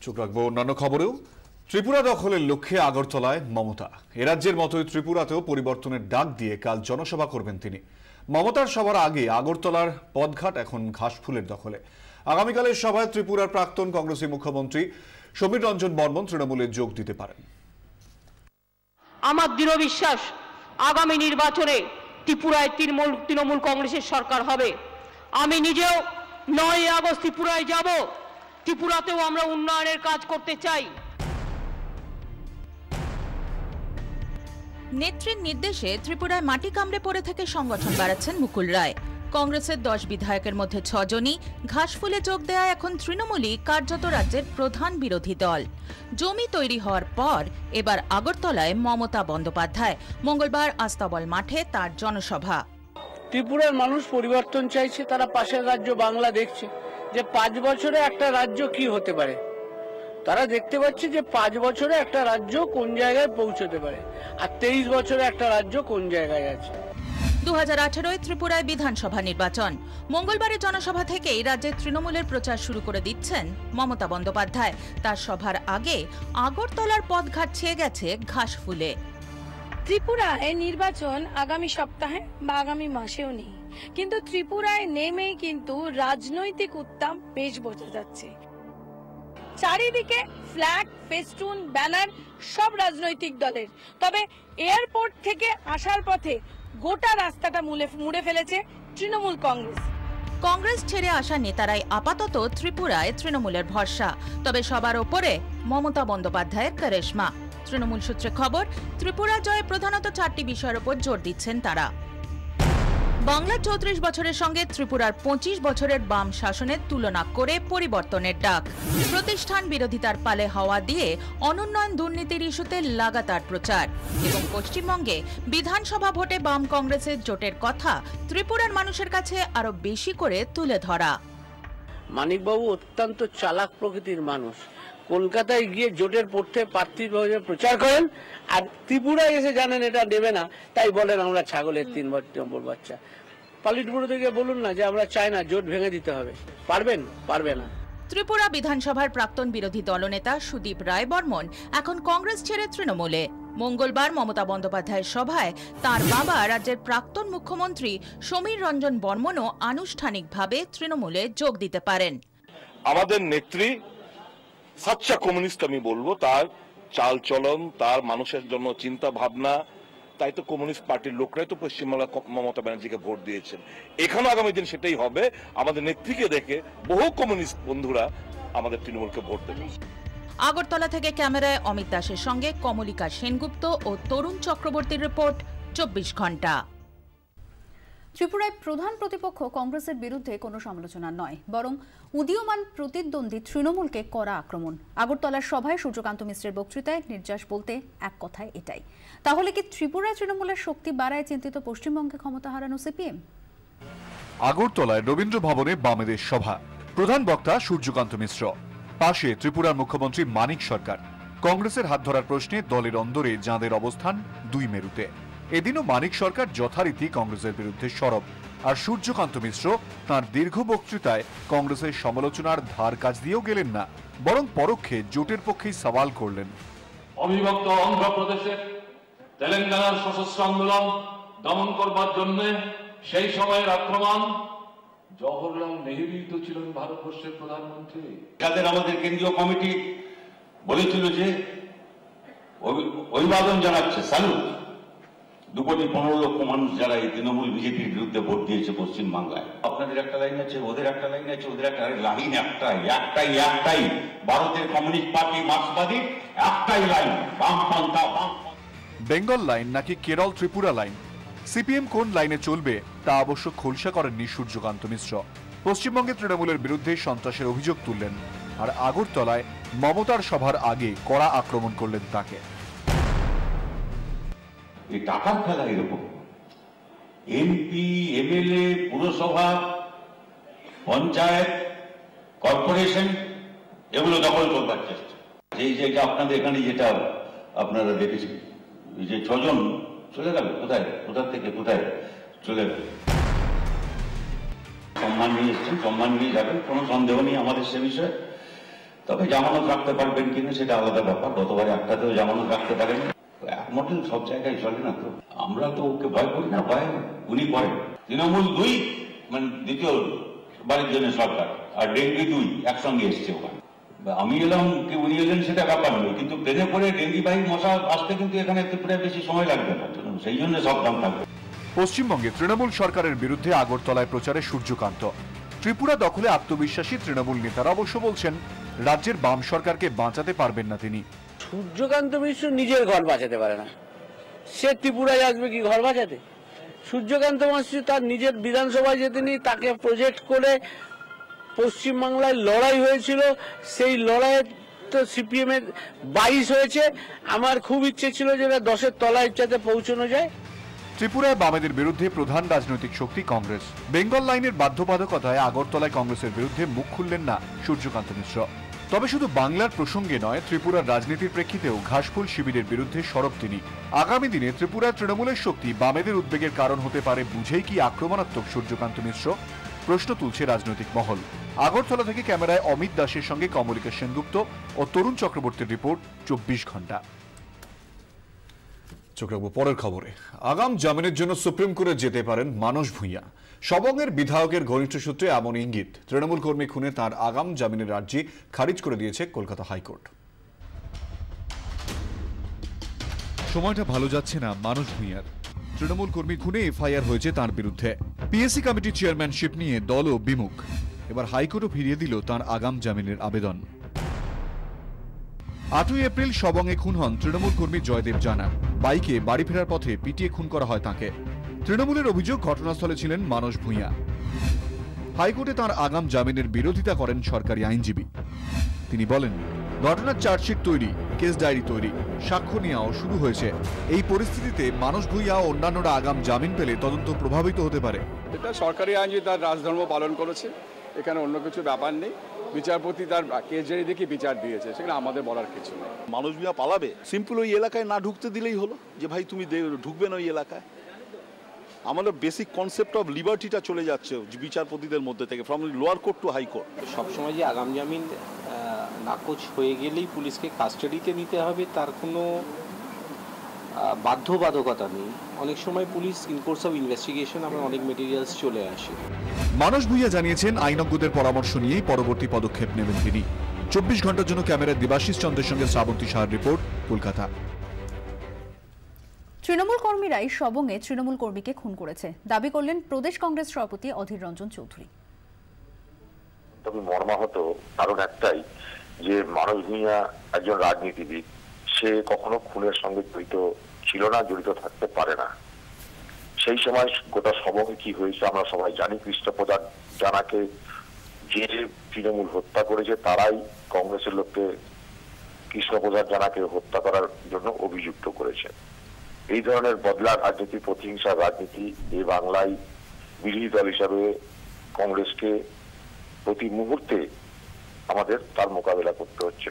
চোখ রাখবো অন্যান্য খবরেও। ত্রিপুরা দখলের লক্ষ্যে আগরতলায় মমতা। এ রাজ্যের মতোই ত্রিপুরাতেও পরিবর্তনের ডাক দিয়ে কাল জনসভা করবেন তিনি। মমতার সভার আগে আগরতলার পদঘাট এখন ঘাসফুলের দখলে। আগামীকালের সভায় ত্রিপুরার প্রাক্তন কংগ্রেসী মুখ্যমন্ত্রী সমীর রঞ্জন বর্মন তৃণমূলে যোগ দিতে পারেন। আমার দৃঢ় বিশ্বাস আগামী নির্বাচনে ত্রিপুরায় তৃণমূল কংগ্রেসের সরকার হবে। আমি নিজেও 9 আগস্ট ত্রিপুরায় যাব। ত্রিপুরাতেও আমরা উন্নয়নের কাজ করতে চাই। নেত্রীর নির্দেশে ত্রিপুরায় মাটি কামড়ে পড়ে থেকে সংগঠন বাড়াচ্ছেন মুকুল রায়। কংগ্রেসের 10 বিধায়কের মধ্যে 6 জনই ঘাসফুলে যোগ দেয়া এখন তৃণমূলই কার্যত রাজ্যের প্রধান বিরোধী দল। জমি তৈরি হওয়ার পর এবার আগরতলায় মমতা বন্দ্যোপাধ্যায়। মঙ্গলবার আস্তাবল মাঠে তার জনসভা। ত্রিপুরার মানুষ পরিবর্তন চাইছে, তারা পাশের রাজ্য বাংলা দেখছে যে 5 বছরে একটা রাজ্য কি হতে পারে। তারা দেখতে পাচ্ছে যে 5 বছরে একটা রাজ্য কোন জায়গায় পৌঁছতে পারে, আর 23 বছরে একটা রাজ্য কোন জায়গায় আছে। 2018 ত্রিপুরায় বিধানসভা নির্বাচন। মঙ্গলবারের জনসভা থেকেই রাজ্যের তৃণমূলের প্রচার শুরু করে দিচ্ছেন মমতা বন্দ্যোপাধ্যায়। তার সভার আগে আগরতলার পদঘাট ছেয়ে গেছে ঘাসফুলে। ত্রিপুরায় নির্বাচন আগামী সপ্তাহে বা আগামী মাসেও নেই, কিন্তু ত্রিপুরায় নেমেই কিন্তু রাজনৈতিক উত্তাপ বেশ বোঝা যাচ্ছে। চারিদিকে ফ্ল্যাগ, ফেস্টুন, ব্যানার সব রাজনৈতিক দলের। তবে এয়ারপোর্ট থেকে আসার পথে গোটা রাস্তাটা মুড়ে ফেলেছে তৃণমূল কংগ্রেস। কংগ্রেস ছেড়ে আসা নেতারাই আপাতত ত্রিপুরায় তৃণমূলের ভরসা। তবে সবার ওপরে মমতা বন্দ্যোপাধ্যায়ের কারিশমা। তৃণমূল সূত্রে খবর, ত্রিপুরা জয়ে প্রধানত 4টি বিষয়ের উপর জোর দিচ্ছেন তারা। বাংলার 34 বছরের সঙ্গে ত্রিপুরার 25 বছরের বাম শাসনের তুলনা করে পরিবর্তনের ডাক। প্রতিষ্ঠান বিরোধিতার পালে হাওয়া দিয়ে অনুন্নয়ন দুর্নীতির ইস্যুতে লাগাতার প্রচার এবং পশ্চিমবঙ্গে বিধানসভা ভোটে বাম কংগ্রেসের জোটের কথা ত্রিপুরার মানুষের কাছে আরো বেশি করে তুলে ধরা। মানিকবাবু অত্যন্ত চালাক প্রকৃতির মানুষ। কলকাতায় গিয়ে জোটের প্রার্থী প্রচার করেন, আর ত্রিপুরায় এসে জানেন এটা নেবে না, তাই বলেন আমরা ছাগলের 3 নম্বর বাচ্চা। পালিটপুর থেকে বলুন না যে আমরা চাই না, জোট ভেঙে দিতে হবে। পারবেন? পারবে না। ত্রিপুরা বিধানসভার প্রাক্তন বিরোধী দলনেতা সুদীপ রায় বর্মন এখন কংগ্রেস ছেড়ে তৃণমূলে। মঙ্গলবার মমতা বন্দ্যোপাধ্যায়ের সভায় তার বাবা রাজ্যের প্রাক্তন মুখ্যমন্ত্রী সমীর রঞ্জন বর্মনও আনুষ্ঠানিকভাবে তৃণমূলে যোগ দিতে পারেন। আমাদের নেত্রী সাচ্চা কমিউনিস্ট, আমি বলবো, তার চাল চলন, তার মানুষের জন্য চিন্তা ভাবনা, তাই তো কমিউনিস্ট পার্টির লোকরাই তো পশ্চিমবাংলা মমতা ব্যানার্জিকে ভোট দিয়েছেন। এখানে আগামী দিন সেটাই হবে। আমাদের নেত্রীকে দেখে বহু কমিউনিস্ট বন্ধুরা আমাদের তৃণমূলকে ভোট দেবে। আগরতলা থেকে ক্যামেরায় অমিত দাসের সঙ্গে কমলিকা সেনগুপ্ত ও তরুণ চক্রবর্তীর রিপোর্ট, 24 ঘন্টা। ত্রিপুরায় প্রধান প্রতিপক্ষ কংগ্রেসের বিরুদ্ধে কোনো সমালোচনা নয়, বরং উদীয়মান প্রতিদ্বন্দ্বী তৃণমূলকে কড়া আক্রমণ। আগরতলার সভায় সূর্যকান্ত মিশ্রের বক্তৃতায় নির্যাস বলতে এক কথায় এটাই। তাহলে কি ত্রিপুরায় তৃণমূলের শক্তি বাড়ায় চিন্তিত পশ্চিমবঙ্গে ক্ষমতা হারানো সিপিএম? আগরতলায় রবীন্দ্র ভবনে বামেদের সভা। প্রধান বক্তা সূর্যকান্ত মিশ্র, পাশে ত্রিপুরার মুখ্যমন্ত্রী মানিক সরকার। কংগ্রেসের হাত ধরার প্রশ্নে দলের অন্দরে যাঁদের অবস্থান 2 মেরুতে। এদিনও মানিক সরকার যথারীতি কংগ্রেসের বিরুদ্ধে সরব, আর সূর্যকান্ত মিশ্র তাঁর দীর্ঘ বক্তৃতায় কংগ্রেসের সমালোচনার ধার কাজ দিয়েও গেলেন না, বরং পরোক্ষে জোটের পক্ষেই সওয়াল করলেন। অবিভক্ত অন্ধ্রপ্রদেশের তেলেঙ্গানার সশস্ত্র আন্দোলন দমন করবার জন্য সেই সময়ের আক্রমণ, জওহরলাল নেহরুই তো ছিলেন ভারতবর্ষের প্রধানমন্ত্রী। যাদের আমাদের কেন্দ্রীয় কমিটি বলেছিল যে অভিবাদন জানাচ্ছে, স্যালুট, 2,15,00,000 মানুষ যারা এই তৃণমূল বিজেপির বিরুদ্ধে ভোট দিয়েছে পশ্চিমবাংলায়। আপনাদের একটা লাইন আছে, ওদের একটা লাইন আছে, ওদের একটা লাইন একটাই ভারতের কমিউনিস্ট পার্টি মার্ক্সবাদী একটাই লাইন, বামপন্থা। বেঙ্গল লাইন নাকি কেরল ত্রিপুরা লাইন, সিপিএম কোন লাইনে চলবে তা অবশ্য খোলসা করেননি সূর্যকান্ত মিশ্র। পশ্চিমবঙ্গে তৃণমূলের বিরুদ্ধে সন্ত্রাসের অভিযোগ তুললেন, আর আগরতলায় মমতার সভার আগে কড়া আক্রমণ করলেন তাকে। এই টাকার খেলা এরকম, এমপি, এমএলএ, পুরসভা, পঞ্চায়েত, কর্পোরেশন এগুলো দখল করবার চেষ্টা। এই জায়গা আপনাদের এখানে যেটা আপনারা দেখেছেন, যে 6 জন চলে গেল, কোথা থেকে কোথায় চলে গেল। সম্মান নিয়ে এসছেন, সম্মান নিয়ে যাবেন, কোনো সন্দেহ নেই আমাদের সে বিষয়ে। তবে জামানত রাখতে পারবেন কিনা সেটা আলাদা ব্যাপার। গতবারে একটাতেও জামানত রাখতে পারেন। এক মডেল সব জায়গায় চলে না তো। আমরা তো ওকে ভয় করি না, ভয় উনি করেন। তৃণমূল 2 মানে দ্বিতীয় বাড়ির জন্য সরকার, আর ডেঙ্গি 2 একসঙ্গে এসছে ওখানে। আমি এলাম কি উনি এলেন সেটা ব্যাপার নয়, কিন্তু ট্রেনে করে ডেঙ্গিবাহী মশা আসতে কিন্তু এখানে ত্রিপুরায় বেশি সময় লাগবে না, সেই জন্য সাবধান থাকবে। পশ্চিমবঙ্গে তৃণমূল সরকারের বিরুদ্ধে আগরতলায় প্রচারে সূর্যকান্ত। ত্রিপুরা দখলে আত্মবিশ্বাসী তৃণমূল নেতারা অবশ্য বলছেন রাজ্যের বাম সরকারকে বাঁচাতে পারবেন না তিনি। সূর্যকান্ত মিশ্র নিজের ঘর বাঁচাতে পারে না, সে ত্রিপুরায় আসবে কি ঘর বাঁচাতে? সূর্যকান্ত মিশ্র তার নিজের বিধানসভায় যেতেনি, তাকে প্রজেক্ট করে পশ্চিমবাংলায় লড়াই হয়েছিল, সেই লড়াইয়ে তো সিপিএম এর 22 হয়েছে। আমার খুব ইচ্ছে ছিল যে 10-এর তলায় যাতে পৌঁছানো যায়। ত্রিপুরায় বামেদের বিরুদ্ধে প্রধান রাজনৈতিক শক্তি কংগ্রেস। বেঙ্গল লাইনের বাধ্যবাধকতায় আগরতলায় কংগ্রেসের বিরুদ্ধে মুখ খুললেন না সূর্যকান্ত মিশ্র। তবে শুধু বাংলার প্রসঙ্গে নয়, ত্রিপুরার রাজনীতির প্রেক্ষিতেও ঘাসফুল শিবিরের বিরুদ্ধে সরব তিনি। আগামী দিনে ত্রিপুরার তৃণমূলের শক্তি বামেদের উদ্বেগের কারণ হতে পারে বুঝেই কি আক্রমণাত্মক সূর্যকান্ত মিশ্র? প্রশ্ন তুলছে রাজনৈতিক মহল। আগরতলা থেকে ক্যামেরায় অমিত দাসের সঙ্গে কমলিকা সেনগুপ্ত ও তরুণ চক্রবর্তীর রিপোর্ট 24 ঘন্টা। চোখ রাখবো পরের খবরে। আগাম জামিনের জন্য সুপ্রিম কোর্টে যেতে পারেন মানস ভূঁইয়া। সবংয়ের বিধায়কের ঘনিষ্ঠ সূত্রে এমন ইঙ্গিত। তৃণমূল কর্মী খুনে তার আগাম জামিনের আর্জি খারিজ করে দিয়েছে কলকাতা হাইকোর্ট। সময়টা ভালো যাচ্ছে না মানস ভূঁইয়ার। তৃণমূল কর্মী খুনে এফআইআর হয়েছে তার বিরুদ্ধে। পিএসসি কমিটির চেয়ারম্যানশিপ নিয়ে দলও বিমুখ। এবার হাইকোর্টও ফিরিয়ে দিল তার আগাম জামিনের আবেদন। 8 এপ্রিল সবংয়ে খুন হন তৃণমূল কর্মী জয়দেব জানা। বাইকে বাড়ি ফেরার পথে পিটিয়ে খুন করা হয় তাকে। তৃণমূলের অভিযোগ ঘটনাস্থলে ছিলেন মানস ভূঁইয়া। হাইকোর্টে তার আগাম জামিনের বিরোধিতা করেন সরকারি আইনজীবী। তিনি বলেন, ঘটনার চার্জশিট তৈরি, কেস ডায়েরি তৈরি, সাক্ষ্য নেওয়াও শুরু হয়েছে। এই পরিস্থিতিতে মানস ভূঁইয়া ও অন্যান্যরা আগাম জামিন পেলে তদন্ত প্রভাবিত হতে পারে। এটা সরকারি আইনজীবী তার রাজধর্ম পালন করেছে, এখানে অন্য কিছু ব্যাপার নেই। বিচারপতি তার কেস ডায়েরি দেখে বিচার দিয়েছে, সেখানে আমাদের বলার কিছু নেই। মানস ভূঁইয়া পালাবে, সিম্পল ওই এলাকায় না ঢুকতে দিলেই হলো, যে ভাই তুমি ঢুকবে না ওই এলাকায়। আমাদের বেসিক কনসেপ্ট অফ লিবার্টিটা চলে যাচ্ছে বিচারপতিদের মধ্যে থেকে, from lower court two high court. সবসময় যে আগাম জামিন নাকচ হয়ে গেলেই পুলিশকে কাস্টাডিতে নিতে হবে তার কোনো বাধ্যবাধকতা নেই। অনেক সময় police in course of investigation আমরা অনেক মেটেরিয়ালস চলে আসে। মানস ভূঁইয়া জানিয়েছেন আইনজ্ঞদের পরামর্শ নিয়েই পরবর্তী পদক্ষেপ নেবেন তিনি। 24 ঘন্টার জন্য ক্যামেরায় দেবাশিস চন্দ্রের সঙ্গে শ্রাবন্তী সাহার রিপোর্ট, কলকাতা। তৃণমূল কর্মীরাই সবংয়ে তৃণমূল কর্মীকে খুন করেছে দাবি করলেন প্রদেশ কংগ্রেস সভাপতি অধীর রঞ্জন চৌধুরী। তবে মর্মাহত কারণ একটাই, যে মানস ভূঁইয়া একজন রাজনীতিবিদ, সে কখনো খুনের সঙ্গে জড়িত ছিল না, জড়িত থাকতে পারে না। সেই সময় গোটা সবংয়ে কি হয়েছে আমরা সবাই জানি। কৃষ্ণপ্রসাদ জানাকে যে তৃণমূল হত্যা করেছে তারাই কংগ্রেসের লোককে কৃষ্ণপ্রসাদ জানাকে হত্যা করার জন্য অভিযুক্ত করেছে। এই ধরনের বদলা রাজনীতি, প্রতিহিংসার রাজনীতি এই বাংলায় বিরোধী দল হিসাবে কংগ্রেসকে প্রতি মুহূর্তে আমাদের তার মোকাবেলা করতে হচ্ছে।